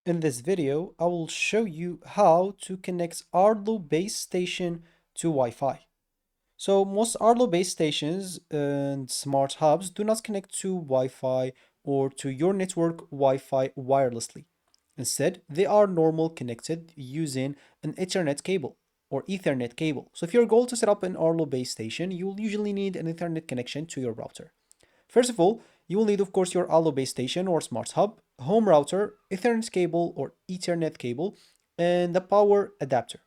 In this video, I will show you how to connect Arlo Base Station to Wi-Fi. So most Arlo base stations and smart hubs do not connect to Wi-Fi or to your network Wi-Fi wirelessly. Instead, they are normal connected using an Ethernet cable or Ethernet cable. So if your goal to set up an Arlo base station, you will usually need an Ethernet connection to your router. First of all, you will need, of course, your Arlo base station or smart hub, home router, Ethernet cable or Ethernet cable, and the power adapter.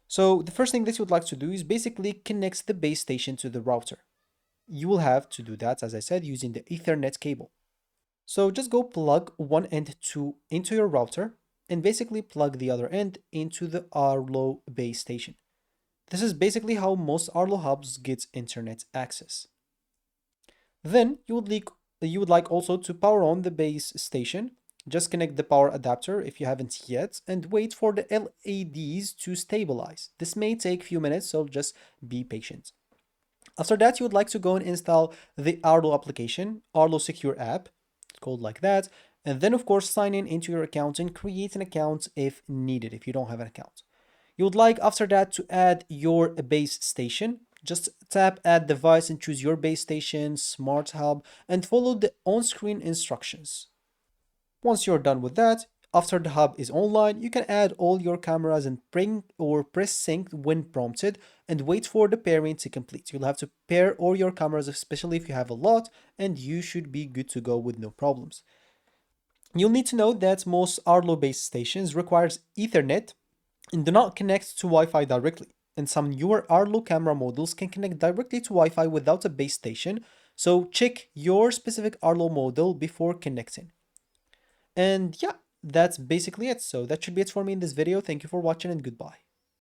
So the first thing that you would like to do is basically connect the base station to the router. You will have to do that, as I said, using the Ethernet cable. So just go plug one end into your router and basically plug the other end into the Arlo base station. This is basically how most Arlo hubs get internet access. Then you would like also to power on the base station. Just connect the power adapter if you haven't yet and wait for the LEDs to stabilize. This may take a few minutes, so just be patient. After that, you would like to go and install the Arlo application, Arlo Secure app, it's called like that. And then of course sign in into your account and create an account if needed, if you don't have an account. You would like after that to add your base station. Just tap add device and choose your base station, smart hub, and follow the on-screen instructions. Once you're done with that, after the hub is online, you can add all your cameras and bring or press sync when prompted and wait for the pairing to complete. You'll have to pair all your cameras, especially if you have a lot, and you should be good to go with no problems. You'll need to know that most Arlo base stations requires Ethernet and do not connect to Wi-Fi directly. And some newer Arlo camera models can connect directly to Wi-Fi without a base station, so check your specific Arlo model before connecting. And yeah, that's basically it. So that should be it for me in this video. Thank you for watching and goodbye.